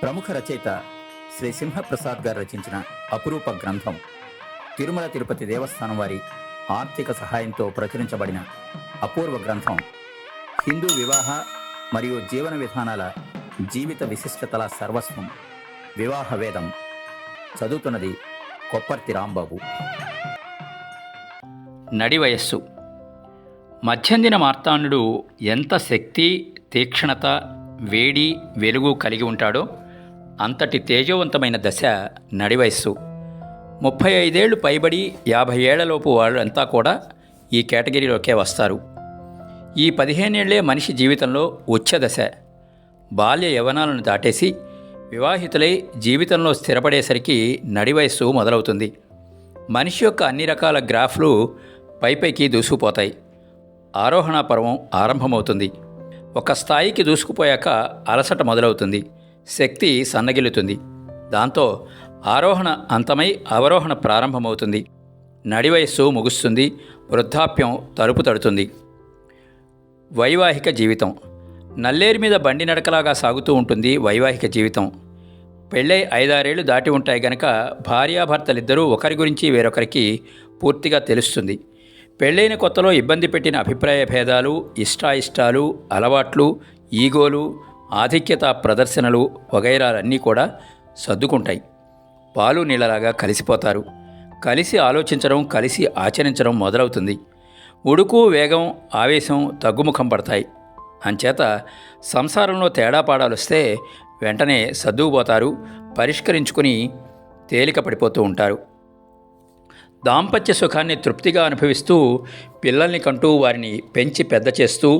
ప్రముఖ రచయిత శ్రీ సింహప్రసాద్ గారు రచించిన అపురూప గ్రంథం తిరుమల తిరుపతి దేవస్థానం వారి ఆర్థిక సహాయంతో ప్రచురించబడిన అపూర్వ గ్రంథం హిందూ వివాహ మరియు జీవన విధానాల జీవిత విశిష్టతల సర్వస్వం వివాహ వేదం. చదువుతున్నది కొప్పర్తి రాంబాబు. నడి వయస్సు. మధ్యందిన మార్తాండుడు ఎంత శక్తి, తీక్షణత, వేడి, వెలుగు కలిగి ఉంటాడో అంతటి తేజవంతమైన దశ నడి వయస్సు. 35 ఏళ్ళు పైబడి 50 ఏళ్లలోపు వాళ్ళంతా కూడా ఈ కేటగిరీలోకే వస్తారు. ఈ 15 ఏళ్లే మనిషి జీవితంలో ఉచ్చ దశ. బాల్య యవ్వనాలను దాటేసి వివాహితులై జీవితంలో స్థిరపడేసరికి నడి వయస్సు మొదలవుతుంది. మనిషి యొక్క అన్ని రకాల గ్రాఫ్లు పైపైకి దూసుకుపోతాయి. ఆరోహణ పర్వం ఆరంభమవుతుంది. ఒక స్థాయికి దూసుకుపోయాక అలసట మొదలవుతుంది. శక్తి సన్నగిల్లుతుంది. దాంతో ఆరోహణ అంతమై అవరోహణ ప్రారంభమవుతుంది. నడి వయస్సు ముగుస్తుంది. వృద్ధాప్యం తలుపు తడుతుంది. వైవాహిక జీవితం. నల్లేరు మీద బండి నడకలాగా సాగుతూ ఉంటుంది వైవాహిక జీవితం. పెళ్ళై 5-6 ఏళ్ళు దాటి ఉంటాయి గనక భార్యాభర్తలిద్దరూ ఒకరి గురించి వేరొకరికి పూర్తిగా తెలుస్తుంది. పెళ్ళైన కొత్తలో ఇబ్బంది పెట్టిన అభిప్రాయ భేదాలు, ఇష్టాయిష్టాలు, అలవాట్లు, ఈగోలు, ఆధిక్యత ప్రదర్శనలు వగైరాలన్నీ కూడా సర్దుకుంటాయి. పాలు నీళ్ళలాగా కలిసిపోతారు. కలిసి ఆలోచించడం, కలిసి ఆచరించడం మొదలవుతుంది. ఉడుకు, వేగం, ఆవేశం తగ్గుముఖం పడతాయి. అంచేత సంసారంలో తేడాపాడాలు వస్తే వెంటనే సర్దుకుపోతారు. పరిష్కరించుకుని తేలిక పడిపోతూ ఉంటారు. దాంపత్య సుఖాన్ని తృప్తిగా అనుభవిస్తూ పిల్లల్ని కంటూ వారిని పెంచి పెద్ద చేస్తూ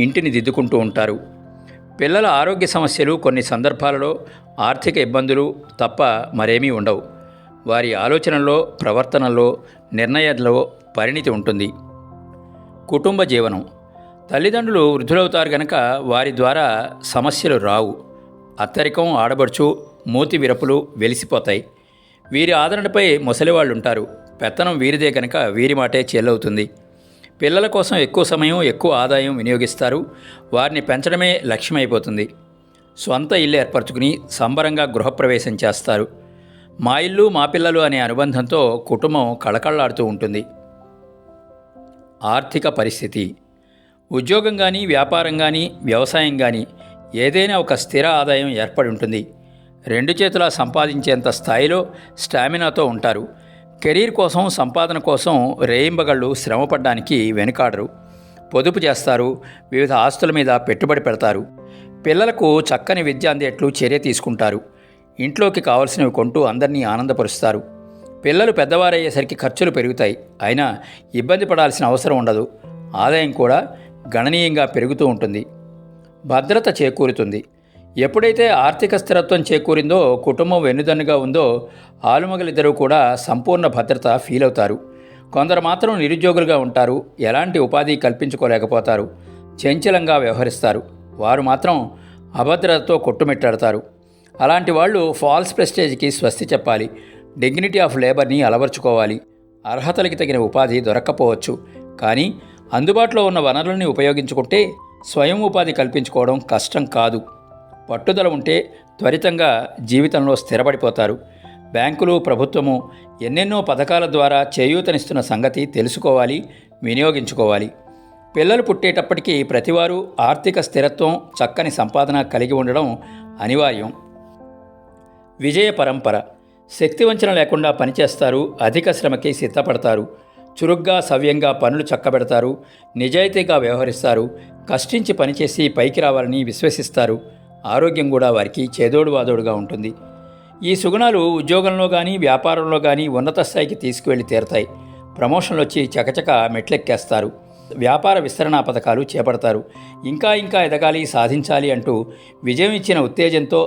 ఇంటిని దిద్దుకుంటూ ఉంటారు. పిల్లల ఆరోగ్య సమస్యలు, కొన్ని సందర్భాలలో ఆర్థిక ఇబ్బందులు తప్ప మరేమీ ఉండవు. వారి ఆలోచనల్లో, ప్రవర్తనల్లో, నిర్ణయాల్లో పరిణితి ఉంటుంది. కుటుంబ జీవనం. తల్లిదండ్రులు వృద్ధులవుతారు గనక వారి ద్వారా సమస్యలు రావు. అత్తరికం, ఆడబడుచు, మూతి విరపులు వెలిసిపోతాయి. వీరి ఆదరణపై ముసలివాళ్ళు ఉంటారు. పెత్తనం వీరిదే కనుక వీరి మాటే చెల్లవుతుంది. పిల్లల కోసం ఎక్కువ సమయం, ఎక్కువ ఆదాయం వినియోగిస్తారు. వారిని పెంచడమే లక్ష్యమైపోతుంది. స్వంత ఇల్లు ఏర్పరచుకుని సంబరంగా గృహప్రవేశం చేస్తారు. మా ఇల్లు మా పిల్లలు అనే అనుబంధంతో కుటుంబం కళకళలాడుతూ ఉంటుంది. ఆర్థిక పరిస్థితి. ఉద్యోగం కానీ, వ్యాపారం కానీ, వ్యవసాయం కానీ ఏదైనా ఒక స్థిర ఆదాయం ఏర్పడి ఉంటుంది. 2 చేతులా సంపాదించేంత స్థాయిలో స్టామినాతో ఉంటారు. కెరీర్ కోసం, సంపాదన కోసం రేయింబగళ్ళు శ్రమపడ్డానికి వెనుకాడరు. పొదుపు చేస్తారు. వివిధ ఆస్తుల మీద పెట్టుబడి పెడతారు. పిల్లలకు చక్కని విద్య అందేట్లు చర్య తీసుకుంటారు. ఇంట్లోకి కావలసినవి కొంటూ అందరినీ ఆనందపరుస్తారు. పిల్లలు పెద్దవారయ్యేసరికి ఖర్చులు పెరుగుతాయి. అయినా ఇబ్బంది పడాల్సిన అవసరం ఉండదు. ఆదాయం కూడా గణనీయంగా పెరుగుతూ ఉంటుంది. భద్రత చేకూరుతుంది. ఎప్పుడైతే ఆర్థిక స్థిరత్వం చేకూరిందో, కుటుంబం వెన్నుదన్నుగా ఉందో, ఆలుమగలిద్దరూ కూడా సంపూర్ణ భద్రత ఫీల్ అవుతారు. కొందరు మాత్రం నిరుద్యోగులుగా ఉంటారు. ఎలాంటి ఉపాధి కల్పించుకోలేకపోతారు. చంచలంగా వ్యవహరిస్తారు. వారు మాత్రం అభద్రతతో కొట్టుమిట్టాడతారు. అలాంటి వాళ్ళు ఫాల్స్ ప్రెస్టేజ్కి స్వస్తి చెప్పాలి. Dignity of లేబర్ని అలవర్చుకోవాలి. అర్హతలకి తగిన ఉపాధి దొరక్కపోవచ్చు. కానీ అందుబాటులో ఉన్న వనరుల్ని ఉపయోగించుకుంటే స్వయం ఉపాధి కల్పించుకోవడం కష్టం కాదు. పట్టుదల ఉంటే త్వరితంగా జీవితంలో స్థిరపడిపోతారు. బ్యాంకులు, ప్రభుత్వము ఎన్నెన్నో పథకాల ద్వారా చేయూతనిస్తున్న సంగతి తెలుసుకోవాలి, వినియోగించుకోవాలి. పిల్లలు పుట్టేటప్పటికీ ప్రతివారు ఆర్థిక స్థిరత్వం, చక్కని సంపాదన కలిగి ఉండడం అనివార్యం. విజయ పరంపర. శక్తివంచన లేకుండా పనిచేస్తారు. అధిక శ్రమకి సిద్ధపడతారు. చురుగ్గా, సవ్యంగా పనులు చక్కబెడతారు. నిజాయితీగా వ్యవహరిస్తారు. కష్టించి పనిచేసి పైకి రావాలని విశ్వసిస్తారు. ఆరోగ్యం కూడా వారికి చేదోడు వాదోడుగా ఉంటుంది. ఈ సుగుణాలు ఉద్యోగంలో కానీ, వ్యాపారంలో కానీ ఉన్నత స్థాయికి తీసుకువెళ్ళి తీరతాయి. ప్రమోషన్లు వచ్చి చకచక మెట్లెక్కేస్తారు. వ్యాపార విస్తరణ పథకాలు చేపడతారు. ఇంకా ఇంకా ఎదగాలి, సాధించాలి అంటూ విజయం ఇచ్చిన ఉత్తేజంతో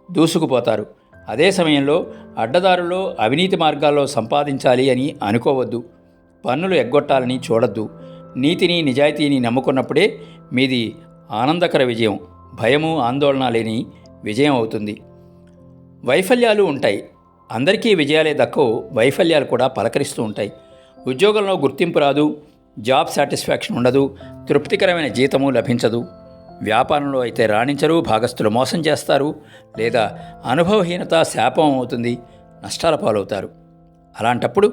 దూసుకుపోతారు. అదే సమయంలో అడ్డదారుల్లో, అవినీతి మార్గాల్లో సంపాదించాలి అని అనుకోవద్దు. పన్నులు ఎగ్గొట్టాలని చూడొద్దు. నీతిని, నిజాయితీని నమ్ముకున్నప్పుడే మీది ఆనందకర విజయం, భయము, ఆందోళన లేని విజయం అవుతుంది. వైఫల్యాలు ఉంటాయి. అందరికీ విజయాలే దక్కవు. వైఫల్యాలు కూడా పలకరిస్తూ ఉంటాయి. ఉద్యోగంలో గుర్తింపు రాదు. జాబ్ సాటిస్ఫాక్షన్ ఉండదు. తృప్తికరమైన జీతము లభించదు. వ్యాపారంలో అయితే రాణించరు, భాగస్థులు మోసం చేస్తారు, లేదా అనుభవహీనత శాపం అవుతుంది, నష్టాల పాలవుతారు. అలాంటప్పుడు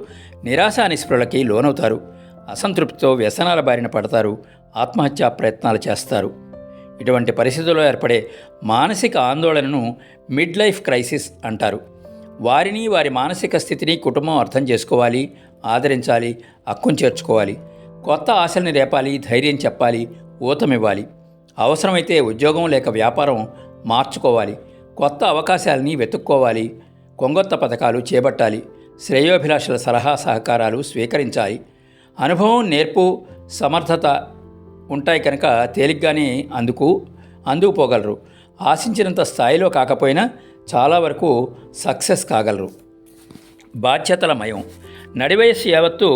నిరాశ నిస్పృహలకి లోనవుతారు, అసంతృప్తితో వ్యసనాల బారిన పడతారు, ఆత్మహత్యా ప్రయత్నాలు చేస్తారు. ఇటువంటి పరిస్థితుల్లో ఏర్పడే మానసిక ఆందోళనను మిడ్ లైఫ్ క్రైసిస్ అంటారు. వారిని, వారి మానసిక స్థితిని కుటుంబం అర్థం చేసుకోవాలి, ఆదరించాలి, హక్కుం చేర్చుకోవాలి. కొత్త ఆశల్ని రేపాలి, ధైర్యం చెప్పాలి, ఊతమివ్వాలి. అవసరమైతే ఉద్యోగం లేక వ్యాపారం మార్చుకోవాలి, కొత్త అవకాశాలని వెతుక్కోవాలి, కొంగొత్త పథకాలు చేపట్టాలి, శ్రేయోభిలాషుల సలహా సహకారాలు స్వీకరించాలి. అనుభవం, నేర్పు, సమర్థత ఉంటాయి కనుక తేలిగ్గానే అందుకుపోగలరు. ఆశించినంత స్థాయిలో కాకపోయినా చాలా వరకు సక్సెస్ కాగలరు. బాధ్యతల మయం. నడివయస్సు యావత్తు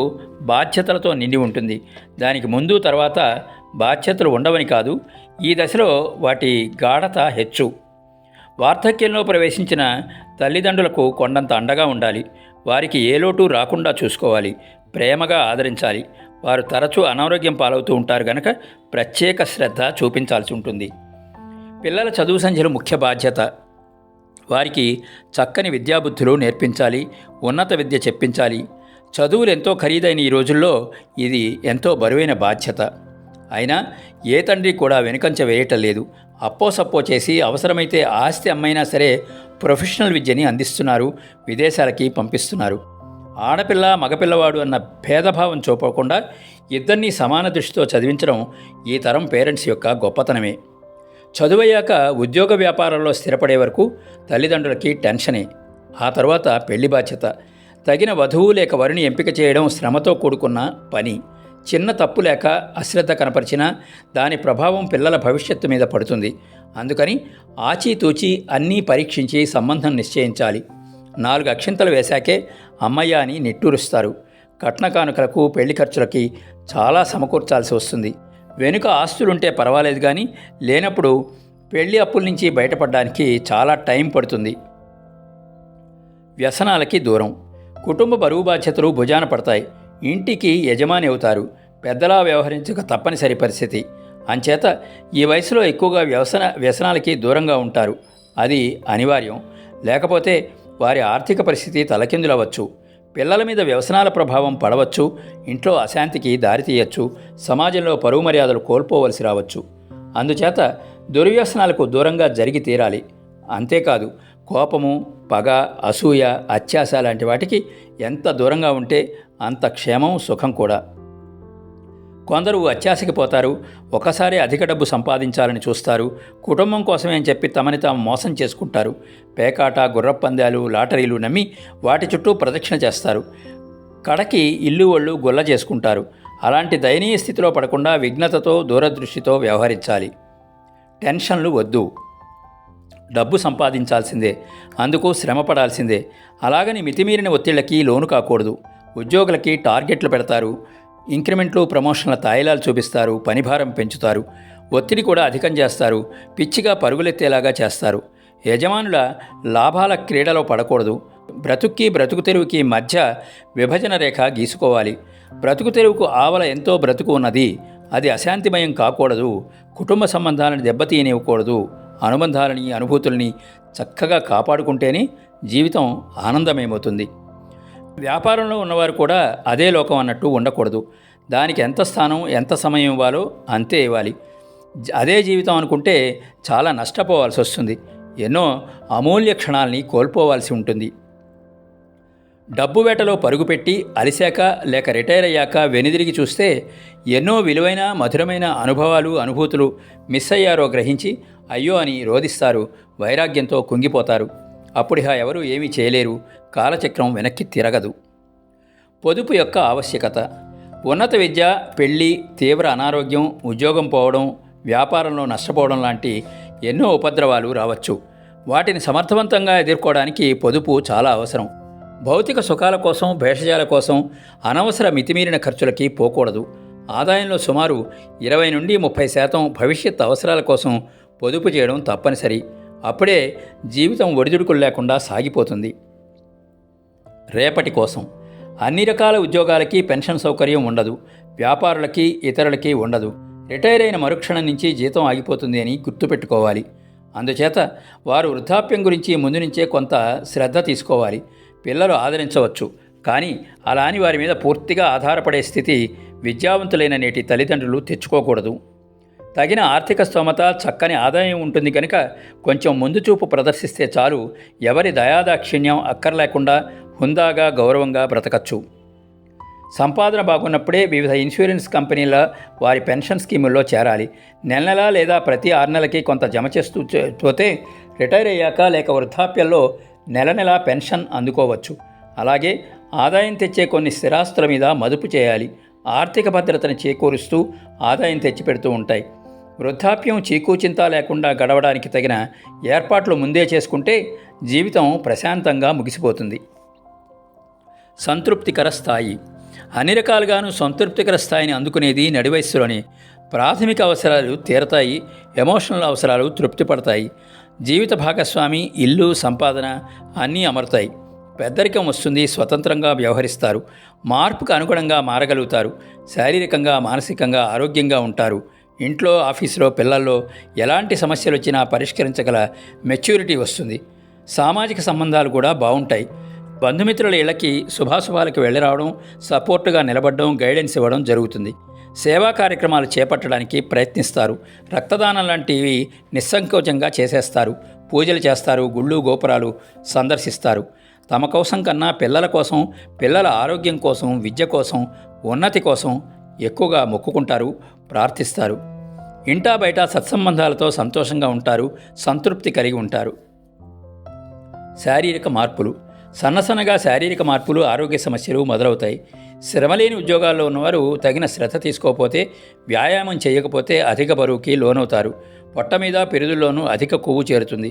బాధ్యతలతో నిండి ఉంటుంది. దానికి ముందు తర్వాత బాధ్యతలు ఉండవని కాదు, ఈ దశలో వాటి గాఢత హెచ్చు. వార్ధక్యంలో ప్రవేశించిన తల్లిదండ్రులకు కొండంత అండగా ఉండాలి. వారికి ఏ లోటు రాకుండా చూసుకోవాలి, ప్రేమగా ఆదరించాలి. వారు తరచూ అనారోగ్యం పాలవుతూ ఉంటారు కనుక ప్రత్యేక శ్రద్ధ చూపించాల్సి ఉంటుంది. పిల్లల చదువు సంధ్యలు ముఖ్య బాధ్యత. వారికి చక్కని విద్యాబుద్ధులు నేర్పించాలి, ఉన్నత విద్య చెప్పించాలి. చదువులు ఎంతో ఖరీదైన ఈ రోజుల్లో ఇది ఎంతో బరువైన బాధ్యత. అయినా ఏ తండ్రి కూడా వెనుకంచ వేయటం లేదు. అప్పో సప్పో చేసి అవసరమైతే ఆస్తి అమ్మైనా సరే ప్రొఫెషనల్ విద్యని అందిస్తున్నారు, విదేశాలకి పంపిస్తున్నారు. ఆడపిల్ల మగపిల్లవాడు అన్న భేదభావం చూపకుండా ఇద్దరినీ సమాన దృష్టితో చదివించడం ఈ తరం పేరెంట్స్ యొక్క గొప్పతనమే. చదువయ్యాక ఉద్యోగ వ్యాపారాల్లో స్థిరపడే వరకు తల్లిదండ్రులకి టెన్షనే. ఆ తర్వాత పెళ్లి బాధ్యత. తగిన వధువు లేక వరుని ఎంపిక చేయడం శ్రమతో కూడుకున్న పని. చిన్న తప్పు లేక అశ్రద్ధ కనపరిచినా దాని ప్రభావం పిల్లల భవిష్యత్తు మీద పడుతుంది. అందుకని ఆచితూచి అన్నీ పరీక్షించి సంబంధం నిశ్చయించాలి. 4 అక్షింతలు వేశాకే అమ్మయ్య అని నిట్టూరుస్తారు. కట్న కానుకలకు, పెళ్లి ఖర్చులకి చాలా సమకూర్చాల్సి వస్తుంది. వెనుక ఆస్తులుంటే పర్వాలేదు, కానీ లేనప్పుడు పెళ్లి అప్పుల నుంచి బయటపడడానికి చాలా టైం పడుతుంది. వ్యసనాలకి దూరం. కుటుంబ బరువు బాధ్యతలు భుజాన పడతాయి. ఇంటికి యజమాని అవుతారు. పెద్దలా వ్యవహరించక తప్పనిసరి పరిస్థితి. అంచేత ఈ వయసులో ఎక్కువగా వ్యసనాలకి దూరంగా ఉంటారు. అది అనివార్యం. లేకపోతే వారి ఆర్థిక పరిస్థితి తలకిందులవచ్చు. పిల్లల మీద వ్యసనాల ప్రభావం పడవచ్చు. ఇంట్లో అశాంతికి దారితీయచ్చు. సమాజంలో పరువు మర్యాదలు కోల్పోవలసి రావచ్చు. అందుచేత దుర్వ్యసనాలకు దూరంగా జరిగి తీరాలి. అంతేకాదు, కోపము, పగ, అసూయ, అత్యాశ లాంటి వాటికి ఎంత దూరంగా ఉంటే అంత క్షేమం, సుఖం కూడా. కొందరు అత్యాశకి పోతారు. ఒకసారి అధిక డబ్బు సంపాదించాలని చూస్తారు. కుటుంబం కోసమే అని చెప్పి తమని తాము మోసం చేసుకుంటారు. పేకాట, గుర్రపందాలు, లాటరీలు నమ్మి వాటి చుట్టూ ప్రదక్షిణ చేస్తారు. కడకి ఇల్లు ఒళ్ళు గొల్ల చేసుకుంటారు. అలాంటి దయనీయ స్థితిలో పడకుండా విఘ్నతతో, దూరదృష్టితో వ్యవహరించాలి. టెన్షన్లు వద్దు. డబ్బు సంపాదించాల్సిందే, అందుకు శ్రమ పడాల్సిందే. అలాగని మితిమీరిన ఒత్తిళ్లకి లోను కాకూడదు. ఉద్యోగులకి టార్గెట్లు పెడతారు. ఇంక్రిమెంట్లు, ప్రమోషన్ల తాయిలాలు చూపిస్తారు. పనిభారం పెంచుతారు. ఒత్తిడి కూడా అధికం చేస్తారు. పిచ్చిగా పరుగులెత్తేలాగా చేస్తారు. యజమానుల లాభాల క్రీడలో పడకూడదు. బ్రతుకు తెరువుకి మధ్య విభజన రేఖ గీసుకోవాలి. బ్రతుకు తెరువుకు ఆవల ఎంతో బ్రతుకు ఉన్నది. అది అశాంతిమయం కాకూడదు. కుటుంబ సంబంధాలను దెబ్బతీయనివ్వకూడదు. అనుబంధాలని, అనుభూతుల్ని చక్కగా కాపాడుకుంటేనే జీవితం ఆనందమయమవుతుంది. వ్యాపారంలో ఉన్నవారు కూడా అదే లోకం అన్నట్టు ఉండకూడదు. దానికి ఎంత స్థానం, ఎంత సమయం ఇవ్వాలో అంతే ఇవ్వాలి. అదే జీవితం అనుకుంటే చాలా నష్టపోవాల్సి వస్తుంది. ఎన్నో అమూల్య క్షణాల్ని కోల్పోవాల్సి ఉంటుంది. డబ్బు వేటలో పరుగుపెట్టి అలిశాక లేక రిటైర్ అయ్యాక వెనుదిరిగి చూస్తే ఎన్నో విలువైన, మధురమైన అనుభవాలు, అనుభూతులు మిస్ అయ్యారో గ్రహించి అయ్యో అని రోదిస్తారు. వైరాగ్యంతో కుంగిపోతారు. అప్పుడిహ ఎవరూ ఏమీ చేయలేరు. కాలచక్రం వెనక్కి తిరగదు. పొదుపు యొక్క ఆవశ్యకత. ఉన్నత విద్య, పెళ్లి, తీవ్ర అనారోగ్యం, ఉద్యోగం పోవడం, వ్యాపారంలో నష్టపోవడం లాంటి ఎన్నో ఉపద్రవాలు రావచ్చు. వాటిని సమర్థవంతంగా ఎదుర్కోవడానికి పొదుపు చాలా అవసరం. భౌతిక సుఖాల కోసం, భేషజాల కోసం అనవసర మితిమీరిన ఖర్చులకి పోకూడదు. ఆదాయంలో సుమారు 20 నుండి 30% భవిష్యత్ అవసరాల కోసం పొదుపు చేయడం తప్పనిసరి. అప్పుడే జీవితం ఒడిదుడుకులు లేకుండా సాగిపోతుంది. రేపటి కోసం. అన్ని రకాల ఉద్యోగాలకి పెన్షన్ సౌకర్యం ఉండదు. వ్యాపారులకి, ఇతరులకి ఉండదు. రిటైర్ అయిన మరుక్షణం నుంచి జీతం ఆగిపోతుంది అని గుర్తుపెట్టుకోవాలి. అందుచేత వారు వృద్ధాప్యం గురించి ముందు నుంచే కొంత శ్రద్ధ తీసుకోవాలి. పిల్లలు ఆదరించవచ్చు, కానీ అలా అని వారి మీద పూర్తిగా ఆధారపడే స్థితి విద్యావంతులైన నేటి తల్లిదండ్రులు తెచ్చుకోకూడదు. తగిన ఆర్థిక స్తోమత, చక్కని ఆదాయం ఉంటుంది కనుక కొంచెం ముందు చూపు ప్రదర్శిస్తే చాలు, ఎవరి దయాదాక్షిణ్యం అక్కర్లేకుండా హుందాగా గౌరవంగా బ్రతకచ్చు. సంపాదన బాగున్నప్పుడే వివిధ ఇన్సూరెన్స్ కంపెనీల వారి పెన్షన్ స్కీముల్లో చేరాలి. నెల నెల లేదా ప్రతి 6 నెలలకి కొంత జమ చేస్తూ పోతే రిటైర్ అయ్యాక లేక వృద్ధాప్యంలో నెల నెలా పెన్షన్ అందుకోవచ్చు. అలాగే ఆదాయం తెచ్చే కొన్ని స్థిరాస్తుల మీద మదుపు చేయాలి. ఆర్థిక భద్రతను చేకూరుస్తూ ఆదాయం తెచ్చిపెడుతూ ఉంటాయి. వృద్ధాప్యం చీకూచింత లేకుండా గడవడానికి తగిన ఏర్పాట్లు ముందే చేసుకుంటే జీవితం ప్రశాంతంగా ముగిసిపోతుంది. సంతృప్తికర స్థాయి. అన్ని రకాలుగాను సంతృప్తికర స్థాయిని అందుకునేది నడి వయస్సులోనే. ప్రాథమిక అవసరాలు తీరతాయి, ఎమోషనల్ అవసరాలు తృప్తి పడతాయి. జీవిత భాగస్వామి, ఇల్లు, సంపాదన అన్నీ అమరుతాయి. పెద్దరికం వస్తుంది, స్వతంత్రంగా వ్యవహరిస్తారు, మార్పుకు అనుగుణంగా మారగలుగుతారు, శారీరకంగా మానసికంగా ఆరోగ్యంగా ఉంటారు. ఇంట్లో, ఆఫీసులో, పిల్లల్లో ఎలాంటి సమస్యలు వచ్చినా పరిష్కరించగల మెచ్యూరిటీ వస్తుంది. సామాజిక సంబంధాలు కూడా బాగుంటాయి. బంధుమిత్రుల ఇళ్లకి శుభాశుభాలకు వెళ్ళి రావడం, సపోర్టుగా నిలబడడం, గైడెన్స్ ఇవ్వడం జరుగుతుంది. సేవా కార్యక్రమాలు చేపట్టడానికి ప్రయత్నిస్తారు. రక్తదానం లాంటివి నిస్సంకోచంగా చేసేస్తారు. పూజలు చేస్తారు, గుళ్ళు గోపురాలు సందర్శిస్తారు. తమ కోసం కన్నా పిల్లల కోసం, పిల్లల ఆరోగ్యం కోసం, విద్య కోసం, ఉన్నతి కోసం ఎక్కువగా మొక్కుకుంటారు, ప్రార్థిస్తారు. ఇంటా బయట సత్సంబంధాలతో సంతోషంగా ఉంటారు, సంతృప్తి కలిగి ఉంటారు. శారీరక మార్పులు. సన్నసన్నగా శారీరక మార్పులు, ఆరోగ్య సమస్యలు మొదలవుతాయి. శ్రమలేని ఉద్యోగాల్లో ఉన్నవారు తగిన శ్రద్ధ తీసుకోకపోతే, వ్యాయామం చేయకపోతే అధిక బరువుకి లోనవుతారు. పొట్ట మీద, పెరుదుల్లోనూ అధిక కొవ్వు చేరుతుంది.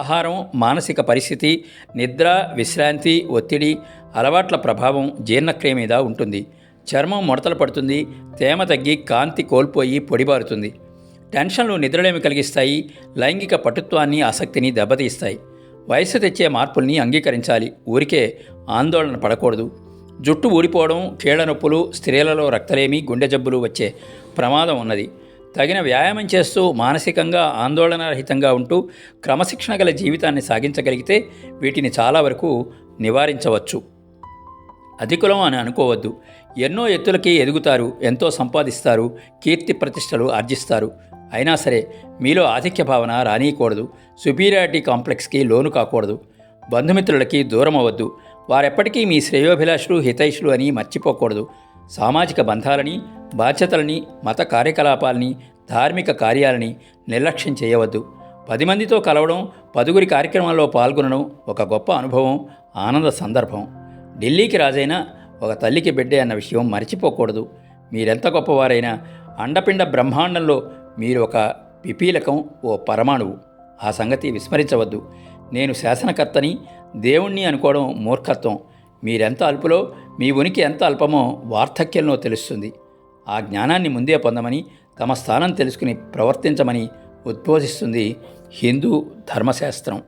ఆహారం, మానసిక పరిస్థితి, నిద్ర, విశ్రాంతి, ఒత్తిడి, అలవాట్ల ప్రభావం జీర్ణక్రియ మీద ఉంటుంది. చర్మం ముడతలు పడుతుంది, తేమ తగ్గి కాంతి కోల్పోయి పొడిబారుతుంది. టెన్షన్లు నిద్రలేమి కలిగిస్తాయి, లైంగిక పటుత్వాన్ని, ఆసక్తిని దెబ్బతీస్తాయి. వయసు తెచ్చే మార్పుల్ని అంగీకరించాలి, ఊరికే ఆందోళన పడకూడదు. జుట్టు ఊడిపోవడం, కీళ్ల నొప్పులు, స్త్రీలలో రక్తలేమి, గుండె జబ్బులు వచ్చే ప్రమాదం ఉన్నది. తగిన వ్యాయామం చేస్తూ మానసికంగా ఆందోళనరహితంగా ఉంటూ క్రమశిక్షణ గల జీవితాన్ని సాగించగలిగితే వీటిని చాలా వరకు నివారించవచ్చు. అధికులం అని అనుకోవద్దు. ఎన్నో ఎత్తులకి ఎదుగుతారు, ఎంతో సంపాదిస్తారు, కీర్తి ప్రతిష్టలు ఆర్జిస్తారు. అయినా సరే మీలో ఆధిక్య భావన రానీయకూడదు. సుపీరియారిటీ కాంప్లెక్స్కి లోను కాకూడదు. బంధుమిత్రులకి దూరం అవ్వద్దు. వారెప్పటికీ మీ శ్రేయోభిలాషులు, హితైషులు అని మర్చిపోకూడదు. సామాజిక బంధాలని, బాధ్యతలని, మత కార్యకలాపాలని, ధార్మిక కార్యాలని నిర్లక్ష్యం చేయవద్దు. 10 మందితో కలవడం, 10 కార్యక్రమాల్లో పాల్గొనడం ఒక గొప్ప అనుభవం, ఆనంద సందర్భం. ఢిల్లీకి రాజైనా ఒక తల్లికి బిడ్డే అన్న విషయం మర్చిపోకూడదు. మీరెంత గొప్పవారైనా అండపిండ బ్రహ్మాండంలో మీరు ఒక పిపీలకం, ఓ పరమాణువు. ఆ సంగతి విస్మరించవద్దు. నేను శాసనకర్తని, దేవుణ్ణి అనుకోవడం మూర్ఖత్వం. మీరెంత అల్పులో, మీ ఉనికి ఎంత అల్పమో వార్ధక్యంలో తెలుస్తుంది. ఆ జ్ఞానాన్ని ముందే పొందమని, తమ స్థానం తెలుసుకుని ప్రవర్తించమని ఉద్బోధిస్తుంది హిందూ ధర్మశాస్త్రం.